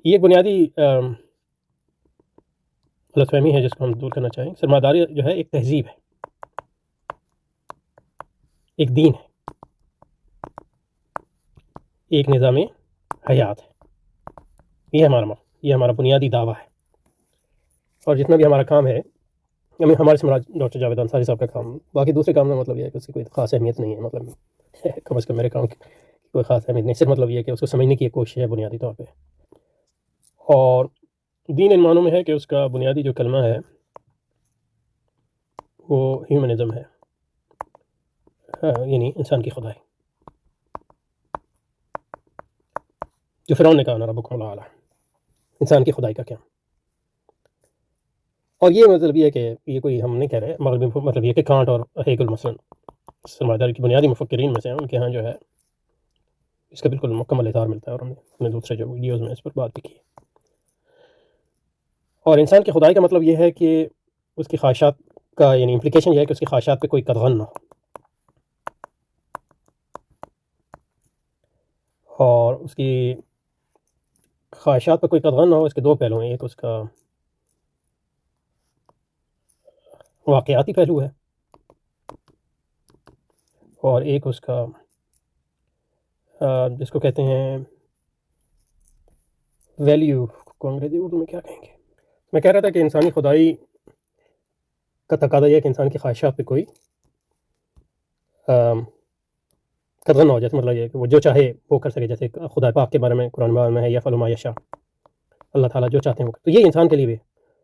یہ ایک بنیادی غلط فہمی ہے جس کو ہم دور کرنا چاہیں۔ سرمایہ جو ہے ایک تہذیب ہے، ایک دین ہے، ایک نظام حیات ہے۔ یہ ہمارا بنیادی دعویٰ ہے، اور جتنا بھی ہمارا کام ہے ہمارے سے مراد ڈاکٹر جاوید انصاری صاحب کا کام، باقی دوسرے کام میں مطلب یہ ہے کہ اس کی کوئی خاص اہمیت نہیں ہے، مطلب کم از کم میرے کام کی کوئی خاص اہمیت نہیں، صرف مطلب یہ ہے کہ اس کو سمجھنے کی ایک کوشش ہے بنیادی طور پہ۔ اور دین ان معنوں میں ہے کہ اس کا بنیادی جو کلمہ ہے وہ ہیومنزم ہے، یعنی انسان کی خدائی، جو فرعون نے کہا نا ربکم الاعلی، انسان کی خدائی کا کیا۔ اور یہ مطلب یہ ہے کہ یہ کوئی ہم نہیں کہہ رہے مغربی، مطلب یہ کہ کانٹ اور ہیگل مثلاً سرمایہ داری کی بنیادی مفکرین میں سے ہیں، ان کے ہاں جو ہے اس کا بالکل مکمل اظہار ملتا ہے، اور ہم نے اپنے دوسرے جو ویڈیوز میں اس پر بات بھی کی۔ اور انسان کی خدائی کا مطلب یہ ہے کہ اس کی خواہشات کا، یعنی امپلیکیشن یہ ہے کہ اس کی خواہشات پہ کوئی قدغن نہ ہو، اور اس کی خواہشات پہ کوئی قدغن نہ ہو۔ اس کے دو پہلو ہیں، ایک اس کا واقعاتی پہلو ہے، اور ایک اس کا جس کو کہتے ہیں ویلیو کو انگریزی اردو میں کیا کہیں گے۔ میں کہہ رہا تھا کہ انسانی خدائی کا تقاضا یہ ہے کہ انسان کی خواہشات پہ کوئی قدغن نہ ہو، جیسے مطلب یہ کہ وہ جو چاہے وہ کر سکے، جیسے خدا پاک کے بارے میں قرآن میں ہے یفعل ما یشاء، اللہ تعالیٰ جو چاہتے ہیں وہ، تو یہ انسان کے لیے بھی ہے۔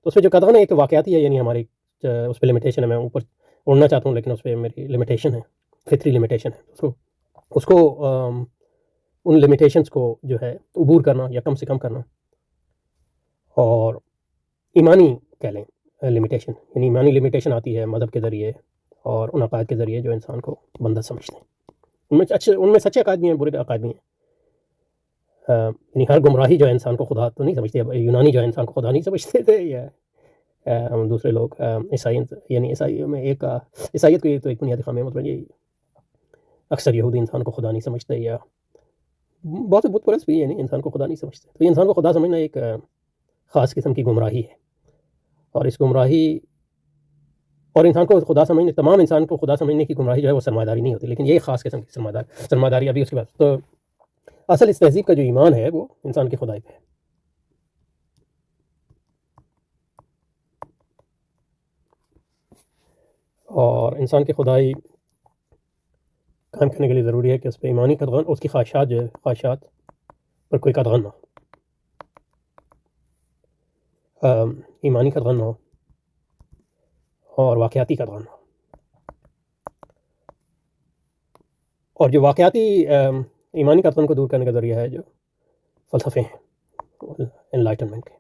تو اس پہ جو قدغن ہے ایک تو واقعاتی ہے، یعنی ہماری اس پہ لمیٹیشن ہے، میں اوپر اڑنا چاہتا ہوں لیکن اس پہ میری لمیٹیشن ہے، فطری لمیٹیشن ہے، اس کو ان لمیٹیشنز کو جو ہے عبور کرنا یا کم سے کم کرنا، اور ایمانی کہہ لیں لمیٹیشن، یعنی ایمانی لمیٹیشن آتی ہے مذہب کے ذریعے اور ان عقائد کے ذریعے جو انسان کو بندہ سمجھتے ہیں، ان میں سچے عقائد بھی ہیں، برے عقائد بھی ہیں، یعنی ہر گمراہی جو ہے انسان کو خدا تو نہیں سمجھتی۔ اب یونانی جو ہے انسان کو خدا نہیں سمجھتے تھے، یا دوسرے لوگ عیسائی، یعنی عیسائیوں میں ایک عیسائیت کی تو ایک بنیادی خامی ہے، مطلب یہ اکثر یہودی انسان کو خدا نہیں سمجھتے، یا بہت سے بت پرست بھی یعنی انسان کو خدا نہیں سمجھتے۔ تو یہ انسان کو خدا سمجھنا ایک خاص قسم کی گمراہی ہے، اور اس گمراہی اور انسان کو خدا سمجھنے، تمام انسان کو خدا سمجھنے کی گمراہی جو ہے وہ سرمایہ داری نہیں ہوتی، لیکن یہ ایک خاص قسم کی سرمایہ داری ابھی اس کے بعد۔ تو اصل اس تہذیب کا جو ایمان ہے وہ انسان کی خدائی پہ ہے۔ اور انسان کی خدائی قائم کرنے کے لیے ضروری ہے کہ اس پہ ایمانی قدغن، اس کی خواہشات جو ہے، خواہشات پر کوئی قدغن نہ ہو، ایمانی قدغن نہ ہو، اور واقعاتی قدغن نہ ہو۔ اور جو واقعاتی ایمانی قدغن کو دور کرنے کا ذریعہ ہے جو فلسفے ہیں انلائٹنمنٹ کے،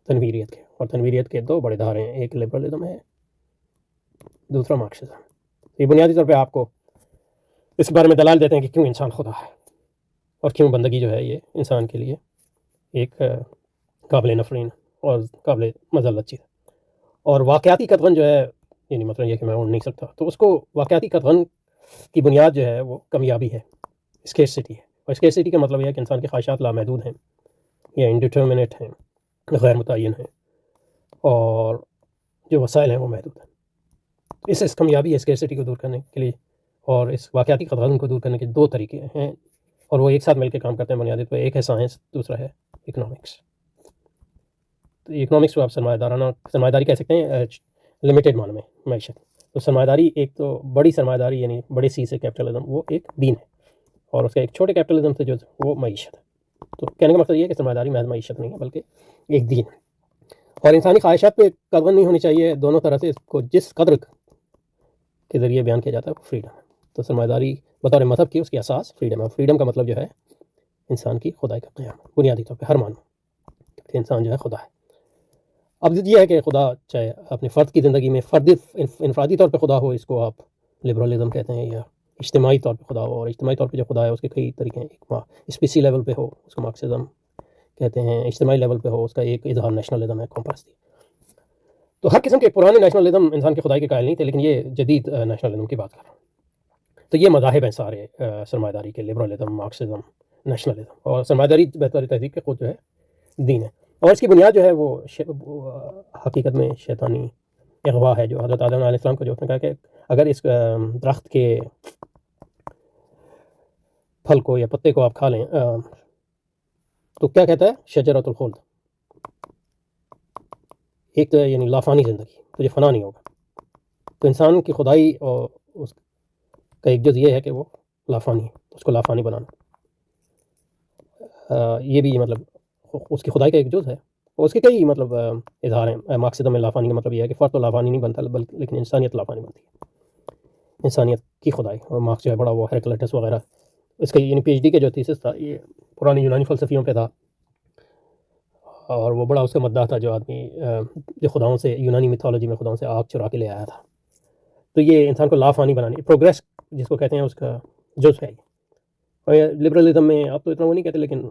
تنویریت کے، اور تنویریت کے دو بڑے دھارے ہیں، ایک لبرلزم ہے، دوسرا مارکسزم۔ یہ بنیادی طور پہ آپ کو اس بارے میں دلائل دیتے ہیں کہ کیوں انسان خدا ہے، اور کیوں بندگی جو ہے یہ انسان کے لیے ایک قابل نفرین اور قابل مذلت چیز ہے۔ اور واقعاتی قدغن جو ہے، یعنی مطلب یہ کہ میں اڑ نہیں سکتا، تو اس کو واقعاتی قدغن کی بنیاد جو ہے وہ کمیابی ہے، اسکیرسٹی ہے، اور اسکیرسٹی کا مطلب یہ ہے کہ انسان کی خواہشات لامحدود ہیں یا انڈیٹرمنیٹ ہیں، غیر متعین ہیں، اور جو وسائل ہیں وہ محدود ہیں۔ اس کمیابی اسکیرسٹی کو دور کرنے کے لیے اور اس واقعاتی قدغن کو دور کرنے کے دو طریقے ہیں، اور وہ ایک ساتھ مل کے کام کرتے ہیں بنیادی پہ، ایک ہے سائنس، دوسرا ہے اکنامکس۔ تو اکنامکس کو آپ سرمایہ داری کہہ سکتے ہیں لمیٹڈ معنی میں، معیشت۔ تو سرمایہ داری ایک تو بڑی سرمایہ داری، یعنی بڑے سی سے کیپٹلزم، وہ ایک دین ہے، اور اس کا ایک چھوٹے کیپٹلزم سے جو وہ معیشت ہے۔ تو کہنے کا مقصد یہ ہے کہ سرمایہ داری محض معیشت نہیں ہے بلکہ ایک دین ہے، اور انسانی خواہشات پہ قدغن نہیں ہونی چاہیے دونوں طرح سے۔ اس کو جس قدر کے ذریعے بیان کیا جاتا ہے وہ فریڈم ہے۔ تو سرمایہ داری بطور مذہب کی اس کی اساس فریڈم ہے، اور فریڈم کا مطلب جو ہے انسان کی خدائی کا قیام، بنیادی طور پہ ہر معنی کہ انسان جو ہے خدا ہے۔ اب یہ ہے کہ خدا چاہے اپنے فرد کی زندگی میں انفرادی طور پہ خدا ہو، اس کو آپ لبرلزم کہتے ہیں، یا اجتماعی طور پہ خدا ہو، اور اجتماعی طور پہ جو خدا ہے اس کے کئی طریقے ہیں۔ ایک اسپیسی لیول پہ ہو، اس کو مارکسزم کہتے ہیں، اجتماعی لیول پہ ہو، اس کا ایک اظہار نیشنلزم ہے، قوم پرستی۔ تو ہر قسم کے پرانے نیشنلزم انسان کی خدائی کے قائل نہیں تھے، لیکن یہ جدید نیشنلزم کی بات کر رہا ہوں۔ تو یہ مذاہب ہیں سارے سرمایہ داری کے، لبرلزم، مارکسزم، نیشنلزم، اور سرمایہ داری بہتر تہذیب کے خود جو ہے دین ہے، اور اس کی بنیاد جو ہے وہ حقیقت میں شیطانی اغوا ہے، جو حضرت آدم علیہ السلام کو جو اس نے کہا کہ اگر اس درخت کے پھل کو یا پتے کو آپ کھا لیں تو کیا کہتا ہے شجرۃ الخلد، ایک تو یعنی لافانی زندگی، تجھے فنا نہیں ہوگا. تو انسان کی خدائی اور اس کا ایک جز یہ ہے کہ وہ لافانی ہے، اس کو لافانی بنانا، یہ بھی مطلب اس کی خدائی کا ایک جز ہے. اور اس کے کئی مطلب اظہار ہیں. مقصد میں لافانی کا مطلب یہ ہے کہ فرد تو لافانی نہیں بنتا بلکہ لیکن انسانیت لافانی بنتی ہے، انسانیت کی خدائی. اور مارکس جو ہے بڑا وہ ہیرکلیٹس وغیرہ، اس کا یعنی پی ایچ ڈی کا جو تھیسس تھا یہ پرانے یونانی فلسفیوں پہ تھا، اور وہ بڑا اس کا مداح تھا جو آدمی جو خداؤں سے یونانی میتھولوجی میں خداؤں سے آگ چرا کے لے آیا تھا. تو یہ انسان کو لافانی بنانی، پروگریس جس کو کہتے ہیں اس کا جز ہے. اور لبرلزم میں آپ تو اتنا وہ نہیں کہتے، لیکن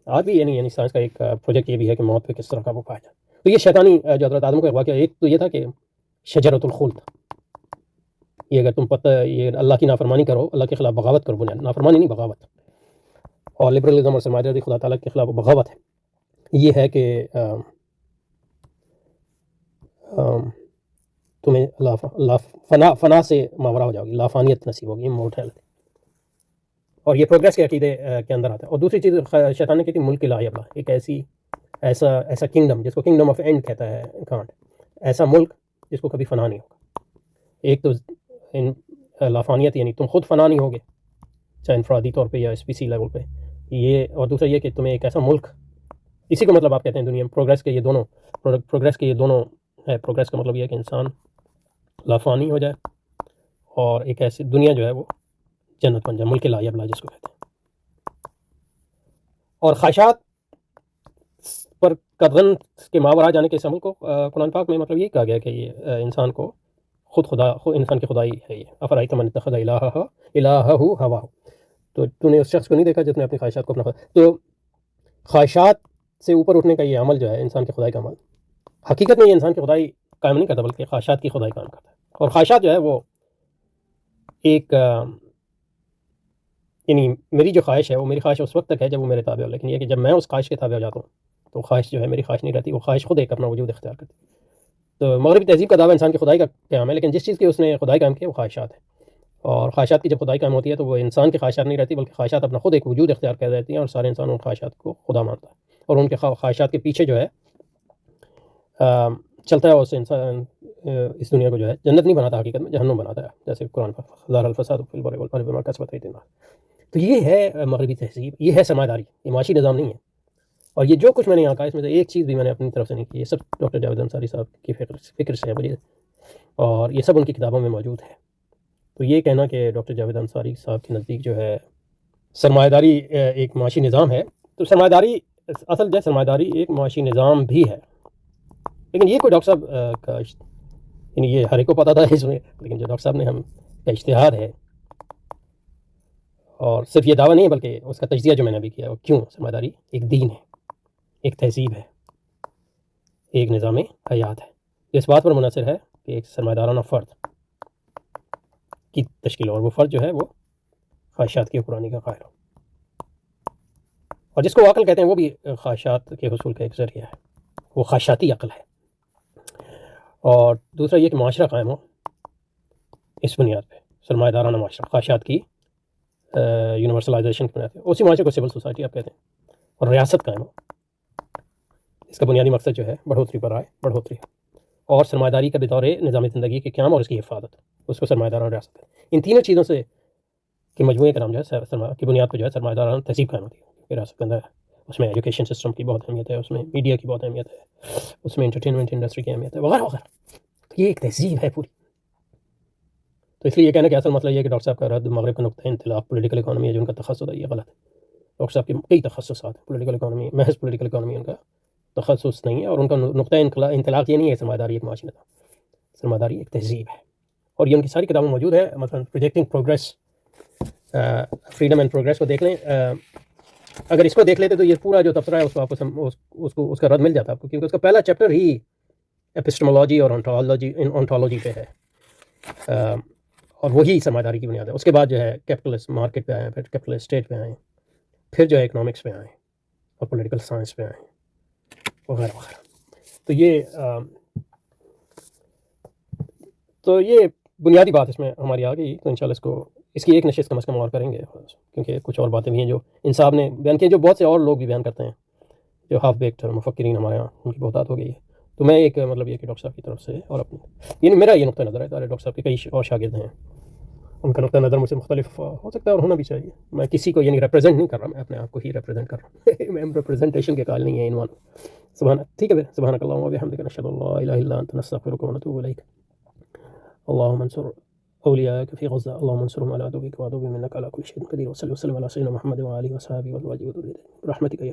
آج بھی یعنی سائنس کا ایک پروجیکٹ یہ بھی ہے کہ موت پہ کس طرح قابو پایا جائے. تو یہ شیطانی جو حضرت آدم کو اغوا کیا، ایک تو یہ تھا کہ شجرۃ الخلد، یہ اگر تم پتہ یہ اللہ کی نافرمانی کرو، اللہ کے خلاف بغاوت کرو، بنیاد نافرمانی نہیں بغاوت. اور لبرلزم اور سرمایہ داری خدا تعالیٰ کے خلاف بغاوت ہے، یہ ہے کہ تمہیں فنا سے ماورا ہو جاؤ گی، لافانیت نصیب ہوگی، امورٹیلٹی. اور یہ پروگریس کے عقیدے کے اندر آتا ہے. اور دوسری چیز شیطان نے کی تھی ملک لا یبلا، ایک ایسا کنگڈم جس کو کنگڈم آف اینڈ کہتا ہے کانٹ، ایسا ملک جس کو کبھی فنا نہیں ہوگا. ایک تو لافانیت یعنی تم خود فنا نہیں ہوگے چاہے انفرادی طور پہ یا اسپیسی لیول پہ، یہ. اور دوسرا یہ کہ تمہیں ایک ایسا ملک، اسی کو مطلب آپ کہتے ہیں دنیا میں پروگریس کے یہ دونوں ہے. پروگریس کا مطلب یہ ہے کہ انسان لافانی ہو جائے اور ایک ایسی دنیا جو ہے وہ جنت بن جائے، ملک لا یبلا جس کو کہتے ہیں. اور خواہشات پر قدغن کے ماورا جانے کے اس عمل کو قرآن پاک میں مطلب یہ کہا گیا کہ یہ انسان کو خود انسان کی خدائی ہے. یہ افرائیت من اتخذ الہہ ہواہ، تو نے اس شخص کو نہیں دیکھا جس نے اپنی خواہشات کو اپنا تو خواہشات سے اوپر اٹھنے کا یہ عمل جو ہے انسان کی خدائی کا عمل، حقیقت میں یہ انسان کی خدائی قائم نہیں کرتا بلکہ خواہشات کی خدائی قائم کرتا ہے. اور خواہشات جو ہے وہ ایک یعنی میری جو خواہش ہے وہ میری خواہش اس وقت تک ہے جب وہ میرے تابع ہو، لیکن یہ کہ جب میں اس خواہش کے تابع ہو جاتا ہوں تو خواہش جو ہے میری خواہش نہیں رہتی، وہ خواہش خود ایک اپنا وجود اختیار کرتی. تو مغربی تہذیب کا دعویٰ انسان کی خدائی کا قیام ہے، لیکن جس چیز کی اس نے خدائی قائم کی وہ خواہشات ہے. اور خواہشات کی جب خدائی قائم ہوتی ہے تو وہ انسان کی خواہشات نہیں رہتی بلکہ خواہشات اپنا خود ایک وجود اختیار کر رہتی ہیں، اور سارے انسان ان خواہشات کو خدا مانتا ہے اور ان کے خواہشات کے پیچھے جو ہے چلتا ہے. اس انسان اس دنیا کو جو ہے جنت نہیں بناتا، حقیقت میں جہنم بناتا ہے، جیسے قرآن پر ظہر الفساد فی البر والبحر بما کسبت ایدی الناس. تو یہ ہے مغربی تہذیب، یہ ہے سرمایہ داری، یہ معاشی نظام نہیں ہے. اور یہ جو کچھ میں نے یہاں کہا اس میں سے ایک چیز بھی میں نے اپنی طرف سے نہیں کی، یہ سب ڈاکٹر جاوید انصاری صاحب کی فکر سے ہے مجھے، اور یہ سب ان کی کتابوں میں موجود ہے. تو یہ کہنا کہ ڈاکٹر جاوید انصاری صاحب کے نزدیک جو ہے سرمایہ داری ایک معاشی نظام ہے، تو سرمایہ داری اصل جو ہے سرمایہ داری ایک معاشی نظام بھی ہے. لیکن یہ کوئی ڈاکٹر صاحب کا یعنی یہ ہر ایک کو پتہ تھا اس میں، لیکن جو ڈاکٹر صاحب نے ہم کا اجتہاد ہے، اور صرف یہ دعویٰ نہیں ہے بلکہ اس کا تجزیہ جو میں نے ابھی کیا، کیوں سرمایہ داری ایک دین ہے، ایک تہذیب ہے، ایک نظام حیات ہے. اس بات پر منحصر ہے کہ ایک سرمایہ دارانہ فرد کی تشکیل، اور وہ فرد جو ہے وہ خواہشات کی حکمرانی کا قائل ہو. اور جس کو عقل کہتے ہیں وہ بھی خواہشات کے حصول کا ایک ذریعہ ہے، وہ خواہشاتی عقل ہے. اور دوسرا یہ کہ معاشرہ قائم ہو اس بنیاد پہ، سرمایہ دارانہ معاشرہ، خواہشات کی یونیورسلائزیشن کی بنیاد پہ، اسی معاشرے کو سول سوسائٹی آپ کہتے ہیں. اور ریاست قائم ہو، اس کا بنیادی مقصد جو ہے بڑھوتری پر آئے، بڑھوتری اور سرمایہ داری کا بطور نظام زندگی کے قیام اور اس کی حفاظت، اس کو سرمایہ دارانہ ریاست ہے. ان تینوں چیزوں سے کے مجموعے کا نام جو ہے سرمایہ کی بنیاد پہ جو ہے سرمایہ دارانہ تہذیب قائم ہوتی ہے. ریاست کے اندر اس میں ایجوکیشن سسٹم کی بہت اہمیت ہے، اس میں میڈیا کی بہت اہمیت ہے، اس میں انٹرٹینمنٹ انڈسٹری کی اہمیت ہے، وغیرہ وغیرہ. یہ ایک تہذیب ہے پوری. تو اس لیے یہ کہنا کہ اصل مسئلہ یہ ہے کہ ڈاکٹر صاحب کا رد مغرب کا نقطہ انطلاق پولیٹیکل اکانومی ہے جو ان کا تخصص ہے، یہ غلط ہے. ڈاکٹر صاحب کے کئی تخصصات ہیں، پولیٹیکل اکانومی، محض پولیٹیکل اکانومی ان کا تخصص نہیں ہے، اور ان کا نقطہ انطلاق یہ نہیں ہے سرمایہ داری ایک معاشی نظام، سرمایہ داری ایک تہذیب ہے. اور یہ ان کی ساری کتابوں میں موجود ہے. مثلا projecting progress, freedom and progress کو دیکھ لیں. اگر اس کو دیکھ لیتے تو یہ پورا جو تبصرہ ہے اس کو اس کا رد مل جاتا آپ کو، کیونکہ اس کا پہلا چیپٹر ہی ایپسٹمولوجی اور انٹالوجی پہ ہے، اور وہی سرمایہ داری کی بنیاد ہے. اس کے بعد جو ہے کیپٹلسٹ مارکیٹ پہ آئے ہیں، پھر کیپٹلسٹ اسٹیٹ پہ آئے ہیں، پھر جو ہے اکنامکس پہ آئے ہیں اور پولیٹیکل سائنس پہ آئے ہیں. وغیرہ وغیرہ. تو یہ بنیادی بات اس میں ہماری آ گئی. تو انشاءاللہ اس کی ایک نشست کم از کم اور کریں گے، کیونکہ کچھ اور باتیں بھی ہیں جو ان صاحب نے بیان کی، جو بہت سے اور لوگ بھی بیان کرتے ہیں، جو ہاف بیکڈ مفکرین ہمارے یہاں، ان کی بہتات ہو گئی ہے. تو میں ایک مطلب یہ کہ ڈاکٹر صاحب کی طرف سے اور اپنی، یعنی میرا یہ نقطہ نظر ہے. ڈاکٹر صاحب کے کئی اور شاگرد ہیں، ان کا نقطہ نظر مجھ سے مختلف ہو سکتا ہے اور ہونا بھی چاہیے. میں کسی کو یعنی ریپرزینٹ نہیں کر رہا، میں اپنے آپ کو ہی ریپرزینٹ کر رہا ہوں. میں ریپرزنٹیشن کے قائل نہیں ہے عنوان. ٹھیک ہے، سبحانک اللہم و بحمدک، نشہد ان لا الہ الا انت، نستغفرک و نتوب الیک. اللهم انصر أولياءك في غزة، اللهم انصرهم على عدوك وعدوهم، إنك على كل شيء قدير. وصلى وسلم على سيدنا محمد وآله وصحبه وأزواجه وذريته برحمتك يا